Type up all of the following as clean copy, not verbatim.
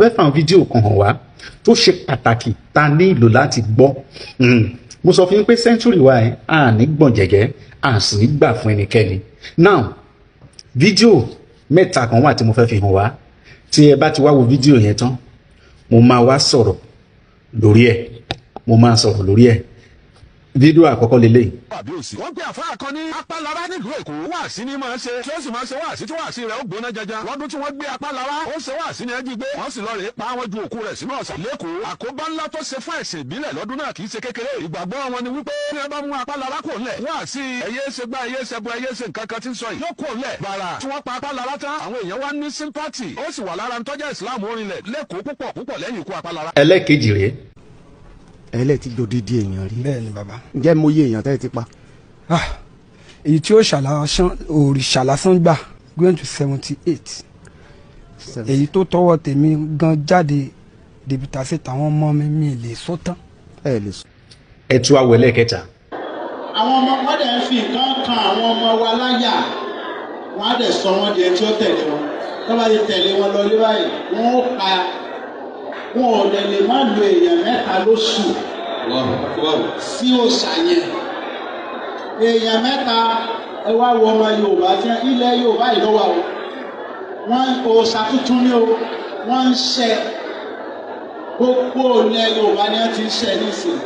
fẹ́ fà fídíò kan hàn wá tó ṣe pàtàkì ta ní ìlò láti gbọ́. Mo sọ fún yín pé century wa ẹ̀ à ní gbọ̀n jẹ̀gẹ́ à sì ní gbà fún ẹnikẹ́ni. Now fídíò mẹ́ta kan wà tí mo fẹ́ fi hàn wá. Tí ẹ bá ti wá wo fídíò yẹn tán mo máa wá sọ̀rọ̀ lórí ẹ̀. Fídíò àkọ́kọ́ lélẹ̀. Wọ́n gbé àfáà kan ní apálára nílùú Èkó wáàsí ní máa ṣe tí ó sì máa ṣe wáàsí tí wáàsí rẹ̀ ó gbóná jaja. Lọ́dún tí wọ́n gbé apálára ó ṣe wáàsí ní ẹjí gbé wọ́n sì lọ rèé pa àwọn ju òkú rẹ̀ sínú ọ̀sà lẹ́kọ̀ọ́. Àkóbá ńlá tó ṣe fún ẹ̀sìn ìbílẹ̀ lọ́dún náà kì í ṣe kékeré. Ìgbàgbọ́ wọn ni wípé ní ẹ bá mú apálára kò lẹ̀ wáàsí ẹyẹ ṣe gbá ẹyẹ ṣe bọ ẹyẹ ṣe nǹkan kan tí ń sọ yìí yóò kò lẹ̀ gbàrà tí wọ́n pa apálára tán àwọn èèyàn wá ní sympathy ó sì wà lára ntọ́jà ìsìláàmù orinlẹ̀ lẹ́kọ̀ọ́ púpọ̀ lẹ́yìn ikú apálára. Ẹlẹ́kejì rèé. Ẹlẹ́ ti jò dídí èèyàn rí. Bẹ́ẹ̀ ni bàbá. Ǹjẹ́ mo yé èèyàn tẹ́ ẹ ti pa? Èyí tí ó òrìṣà lásán gbà going to 78. Èyí tó tọwọ́ tèmi gan jáde dèbìtà sí tàwọn ọmọ mi lè sọ tán. Ẹ lè sọ. Ẹ tú àwọ̀ ẹlẹ́kẹta. Àwọn ọmọ wọn dẹ̀ ń fi nǹkan kan àwọn ọmọ wa láyà wọn á dẹ̀ sọ wọn di ẹni tí ó tẹ̀lé wọn tó bá yẹ tẹ̀lé wọn lọ lé báyìí wọn ó pa wọn ò dẹ̀ lè má lo èèyàn mẹ́ta lóṣù sí òòṣà yẹn èèyàn mẹ́ta ẹ wá wo ọmọ Yorùbá tí ilẹ̀ Yorùbá yìí lọ́wọ́ o wọ́n òòṣà tuntun ní o wọ́n ń ṣe gbogbo ilẹ̀ Yorùbá ni wọ́n ti ń ṣe nísìnyí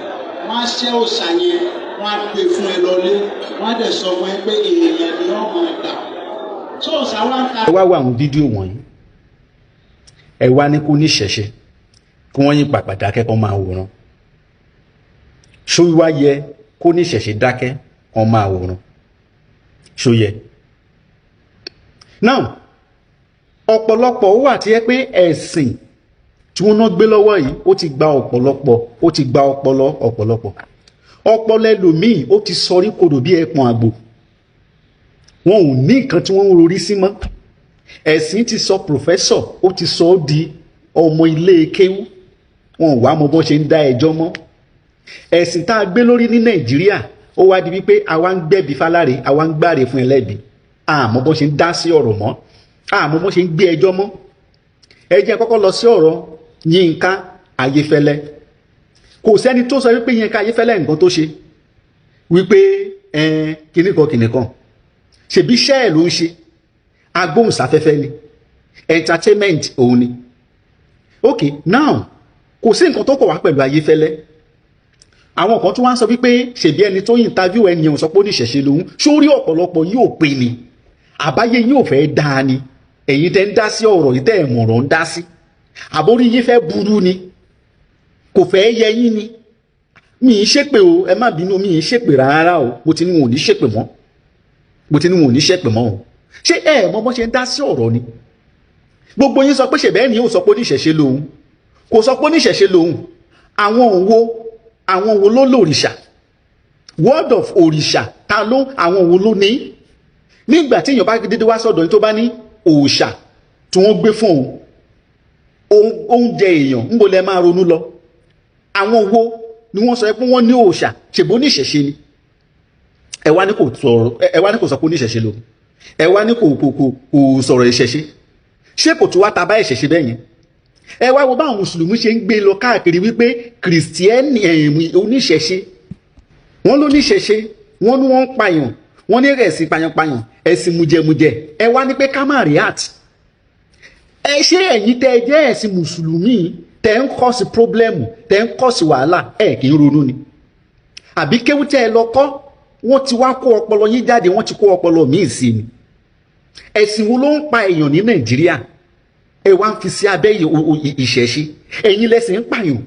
wọ́n á ṣe òòṣà yẹn wọ́n á pè fún ẹ lọlé wọ́n á dẹ̀ sọ fún ẹ pé èèyàn ni wọ́n máa gbà tó òòṣà wá ń ta. Ẹ wá wo àwọn fídíò wọ̀nyí ẹ wá ní kó ní ìṣẹ̀ṣe kí wọ́n yín pàpà dákẹ́ kó máa wòran ṣó wá yẹ kó ní ìṣẹ̀ṣe dákẹ́ kó máa wòran ṣó yẹ. Now ọ̀pọ̀lọpọ̀ ó wà tí ẹ pé ẹ̀sìn tí wọ́n ná gbé lọ́wọ́ yìí ó ti gba ọpọlọ ẹlòmíì ó ti sọrí kodò bí ẹpọ̀n àgbò wọn ò ní nǹkan tí wọ́n ń rorí sí mọ́. Ẹ̀sìn ti sọ pòfẹ́sọ̀ ó ti sọ ó di ọmọ ilé kéwú wọn ò wá mọ bó ṣe ń dá ẹjọ́ mọ́. Ẹ̀sìn tá a gbé lórí ní Nàìjíríà ó wá di wípé àwa ń gbẹ̀bí fáláre àwa ń gbáre fún ẹlẹ́bi àmọ́ bó ṣe ń dá sí ọ̀rọ̀ mọ́ àmọ́ bó ṣe ń gbé ẹjọ́ mọ́. Ẹ jẹ́ kọ́kọ́ lọ sí ọ̀rọ̀ Yínká Ayéfẹ́lẹ́. Kò sẹ́ni tó sọ wípé Yínká Ayéfẹ́lẹ́ nǹkan tó ṣe wípé kìnìkan ṣèbí iṣẹ́ ẹ̀ ló ń ṣe agbóhùnsáfẹ́fẹ́ ni entertainment òun ni. Okay, now kò sí nǹkan tó kọ̀ wá pẹ̀lú Ayéfẹ́lẹ́. Àwọn kan tún wá ń sọ wípé ṣèbí ẹni tó interview ẹni ò sọ pé ó ní ìṣẹ̀ṣe lòun sórí ọ̀pọ̀lọpọ̀ yóò pè ní àbáyé yóò fẹ́ dáa ni ẹ̀yin tẹ́ ń dá sí ọ̀rọ̀ yìí tẹ́ ẹ̀ mọ̀rọ̀ ń dá sí àbórí yín fẹ́ burú ni kò fẹ́ yẹ yín ni. Mi ì ṣépè o ẹ má bínú mi ì ṣépè rárá o mo ti ní wọn ò ní ṣépè mọ́ o ṣé ẹ mọ bó ṣe ń dá sí ọ̀rọ̀ ni. Gbogbo yín sọ pé ṣèbẹ́ ni ó sọ pé ó ní ìṣẹ̀ṣe lòun kò sọ pé ó ní ìṣẹ̀ṣe lòun. Àwọn wo ló lòrìṣà word of òrìṣà ta ló àwọn wo ló ní. Nígbà tí èèyàn bá dédé wá sọ́dọ̀ yín tó bá ní òòṣà tí wọ́n gbé fún òun oúnjẹ èèyàn ń bo lẹ máa ronú lọ. Àwọn wo ni wọ́n sọ pé wọ́n ní òòṣà ṣèbó ní ìṣẹ̀ṣe ni. Ẹ wá ní kò sọ pé ó ní ìṣẹ̀ṣe lòun ẹ wá ní kò sọ̀rọ̀ ìṣẹ̀ṣe ṣé kò tún wá ta bá ìṣẹ̀ṣe bẹ́ẹ̀ yẹn. Ẹ wá wo báwọn mùsùlùmí ṣe ń gbé lọ káàkiri wípé kìrìsìtẹ́nì oníṣẹ̀ṣe wọ́n ló níṣẹ̀ṣe wọ́n ní wọ́n ń pààyàn wọ́n ní ẹ̀sìn pàyànpàyàn ẹ̀sìn mùjẹmùjẹ ẹ wá ní pé ká má rí àt. Ẹ ṣé ẹ̀yin tẹ́ ẹ jẹ́ ẹ̀sìn mùsùlùmí tẹ́ ń kọ́ sí pírọ́blẹ́mù tẹ́ ń kọ́ sí wàhálà ẹ̀ kì í ronú ni. Àbí kéwú tẹ́ ẹ lọ kọ́ wọ́n ti wá kó ọpọlọ yín jáde wọ́n ti kó ọpọlọ míì sí ni. Ẹ̀sìn wo ló ń pa èèyàn ní Nàìjíríà ẹ wá ń fi sí abẹ́ ìṣẹ̀ṣe ẹ̀yin lẹ́sìn ń pààyàn.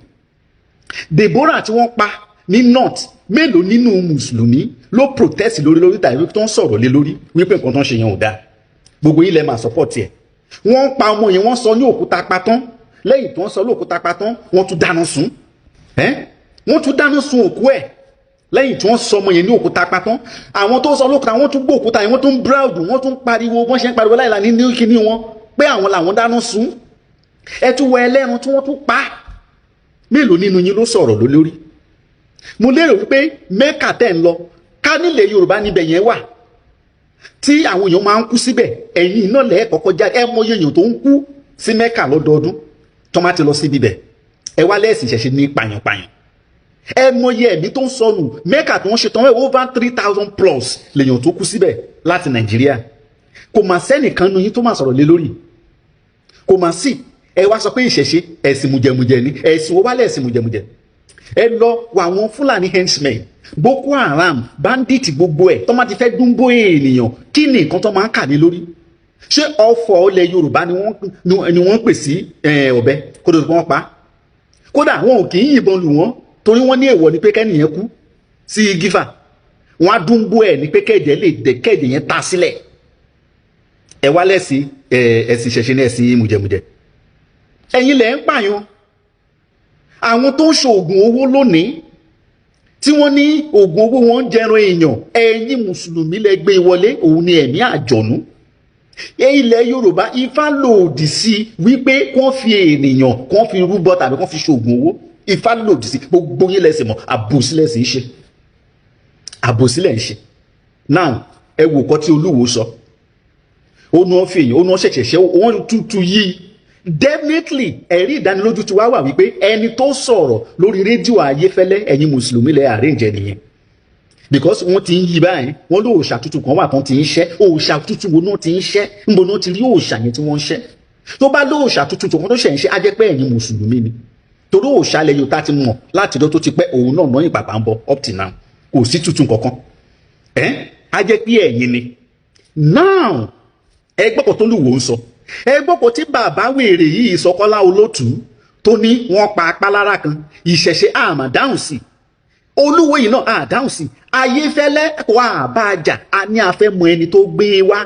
Deborah tí wọ́n pa ní north mélòó nínú mùsùlùmí ló protest lórí tàbí tó ń sọ̀rọ̀ lé lórí wípé nǹkan tó ń ṣe yẹn ò dáa gbogbo yín lẹ máa support ẹ̀. Wọ́n pa ọmọ yẹn wọ́n sọ ní òkúta patán lẹ́yìn tó ń sọ ní òkúta patán wọ́n tún dáná sun òkú ẹ̀ lẹ́yìn tí wọ́n sọ ọmọ yẹn ní òkúta patán. Àwọn tó sọ lókúta wọ́n tún gbé òkúta yẹn wọ́n tún proud wọ́n tún pariwo wọ́n ṣe ń pariwo láìla ní kíní wọn pé àwọn làwọn dáná sun. Ẹ tún wọ ẹlẹ́ran tí wọ́n tún pa mélòó nínú yín ló sọ̀rọ̀ lórí. Mo lérò wípé Mẹ́kà tẹ́ ń lọ ká nílẹ̀ Yorùbá níbẹ̀ yẹn wà tí àwọn èèyàn máa ń kú síbẹ̀ ẹ̀yin náà lẹ́ẹ̀kọ́kọ́ jáde ẹ mọ èèyàn tó ń kú sí Mẹ́kà lọ́dọọdún tó má ti lọ sí bíbẹ̀ ẹ wá lẹ́sìn ìṣẹ̀ṣe ní pàyànpàyàn ẹ mọye ẹ̀mí tó ń sọnù mẹ́kà tó ń ṣe tán over 3,000 plus lèèyàn tó kú síbẹ̀ láti nàìjíríà kò mà sẹ́nìkan nu yín tó máa sọ̀rọ̀ lé lórí kò mà sí ẹ wá sọ pé ìṣẹ̀ṣe ẹ̀sìn mùjẹ̀mùjẹ̀ ni ẹ̀sìn wo wálé ẹ̀sìn mùjẹ̀mùjẹ̀ ẹ lọ wọ àwọn fúlàní henchmen boko haram bandit gbogbo ẹ̀ tó máa ti fẹ́ dúnbó ènìyàn kí ni nǹkan tó máa ń kà ní lórí ṣé ọ̀fọ̀ ilẹ̀ yorùbá ni wọ́n ń pè sí ọ̀bẹ kó tó wọ́n pa kódà wọn ò kì í yìnbọn lù wọ́n torí wọ́n ní èèwọ̀ ni pé kẹ́nìyẹn kú sí gífà wọ́n á dúnbó ẹ̀ ní pé kẹ́ẹ̀dẹ̀ lè dẹ̀ kẹ́ẹ̀dẹ̀ yẹn ta sílẹ̀ ẹ wá lẹ́sìn ẹ̀sìn ìṣẹ̀ṣe ní ẹ̀sìn mùjẹ̀mùjẹ̀ ẹ̀yin lẹ̀ ń pààyàn àwọn tó ń ṣoògùn owó lónìí tí wọ́n ní oògùn owó wọn ń jẹran èèyàn ẹ̀yin mùsùlùmí lẹ gbé wọlé òun ni ẹ̀mí àjọ̀nú ilẹ̀ yorùbá ifá lòdì sí wípé kán fi ènìyàn kán fi rúbọ tàbí kán fi ṣoògùn owó ifá lòdì sí gbogbo yín lẹ́sìn mọ́ àbòsílẹ̀ sì ń ṣe àbòsílẹ̀ ń ṣe now ẹ wò kọ́ tí olúwo sọ ó ní wọ́n fi èèyàn ó ní wọ́n ṣẹ̀ṣẹ̀ ṣe wọ́n tútù yìí definitely ẹ̀rí ìdánilójú ti wá wà wípé ẹni tó sọ̀rọ̀ lórí rédíò ayéfẹ́lẹ́ ẹ̀yin mùsùlùmí lẹ àríǹjẹ nìyẹn because wọ́n ti ń yí báyìí wọ́n lé òòṣà tuntun kan wà tán ti ń ṣẹ́ òòṣà tuntun wo náà ti ń ṣẹ́ níbo náà ti rí òòṣà yẹn tí wọ́n ń ṣẹ́ tó bá lé òòṣà tuntun kan tó ṣẹ̀ ń ṣẹ́ á jẹ́ pé ẹ̀yin mùsùlùmí ni torí òòṣà ilẹ̀ Yorùbá ti mọ̀ láti ọjọ́ tó ti pẹ́ òun náà náà ìpàpà ń bọ̀ up till now kò sí tuntun kankan á jẹ́ pé ẹ̀yin ni now ẹgbọ́pọ̀ tó lù wò ń sọ ẹgbọ́pọ̀ tí bàbá wèrè yìí sọkọ́lá olótù tó ní wọ́n pa apálára kan ìṣẹ̀ṣe àmà dáhùn sí olúwo yìí náà àdáhùn sí ayéfẹ́lẹ́ kò àbájà a ní afẹ́ mọ ẹni tó gbé wá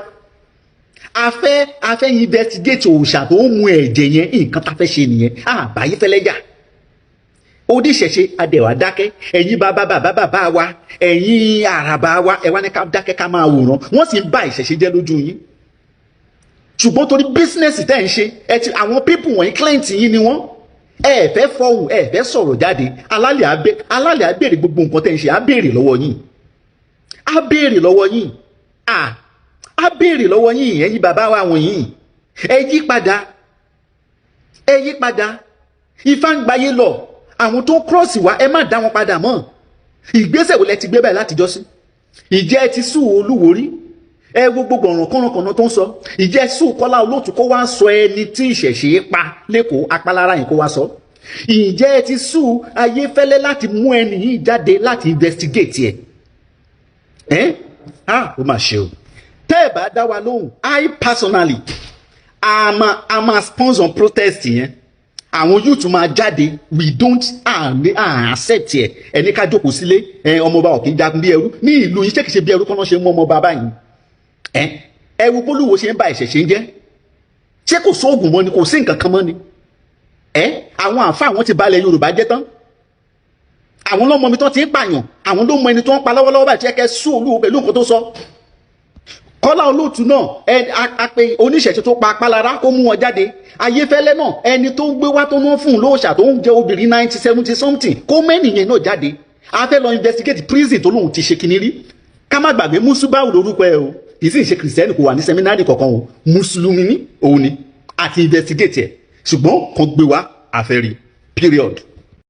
afẹ́ investigate òòṣà tó ń mu ẹ̀jẹ̀ yẹn nǹkan tá fẹ́ ṣe nìyẹn àbáyéfẹ́lẹ́ jà oníṣẹ̀ṣe adẹ̀wà dákẹ́ ẹ̀yin bàbá wa ẹ̀yin àràbà wa ẹ wá ní ká dákẹ́ ká máa wòran wọ́n sì ń bá ìṣẹ̀ṣe jẹ́ lójú yín ṣùgbọ́n torí bísínẹ́sì tẹ́ ń ṣe àwọn pípù wọ̀nyí client yín ni wọ́n ẹ fẹ́ fọhùn ẹ fẹ́ sọ̀rọ̀ jáde alálẹ̀ á béèrè gbogbo nǹkan tẹ́ ń ṣe á béèrè lọ́wọ́ yín á béèrè lọ́wọ́ yín á béèrè lọ́wọ́ yín ẹ̀yin bàbá wa wọ̀nyí ẹ yí padà ifá ń gbayé lọ àwọn tó ń cross wa ẹ má dá wọn padà mọ́ ìgbésẹ̀ wo lẹ ti gbé báyìí látijọ́ sí ìjẹ́ ẹ ti sùn olúwo rí ẹ wo gbogbo ọ̀ràn kọ́nàkọ́nà tó ń sọ ìjẹ́ sùn kọ́lá olóòtú kó wá sọ ẹni tí ìṣẹ̀ṣe pa lẹ́kọ̀ọ́ apálára yìí kó wá sọ ìjẹ́ ẹ ti sùn ayéfẹ́lẹ́ láti mú ẹni yìí jáde láti investigate ẹ̀ ó mà ṣe o tẹ́ ẹ bá dá wa lóhùn I personally I'm a sponsor protest yẹn àwọn youth máa jáde we don't accept ẹ ẹni ká jókòó sílé ọmọọba ò kì í jagun bí ẹrú ní ìlú yìí ṣé kìí ṣe bí ẹrú kọ́nà ṣe mú ọmọọba báyìí ẹwù bólúwo ṣe ń ba ìṣẹ̀ṣe ń jẹ́ ṣé kò sóògùn mọ́ ni kò sí nǹkan kan mọ́ ni àwọn àǹfà àwọn ti balẹ̀ Yorùbá jẹ́ tán àwọn ló mọ ibi tó ti ń pààyàn àwọn ló mọ ẹni tó ń pa lọ́wọ́lọ́wọ́ báyìí tí ẹ kẹ́ sùn olúwo pẹ̀lú nǹkan tó sọ Kọ́lá Olóòtú náà a pe oníṣẹ̀ṣe tó pa apálára kó mú wọn jáde Ayéfẹ́lẹ́ náà ẹni tó ń gbé wá tó náà fún un lóòṣà tó ń jẹ obìnrin 90-70 something kó mẹ́nìyẹn náà jáde a fẹ́ lọ investigate prison tó lóun ti ṣe kinní rí ká má gbàgbé Músúbáwù lórúkọ ẹ o kì í sì ṣe kìrìsìtẹ́nì kò wà ní sẹ́mínárì kankan o mùsùlùmí ní òun ni àti investigate ẹ̀ ṣùgbọ́n kan gbé wá àfẹ́rí period.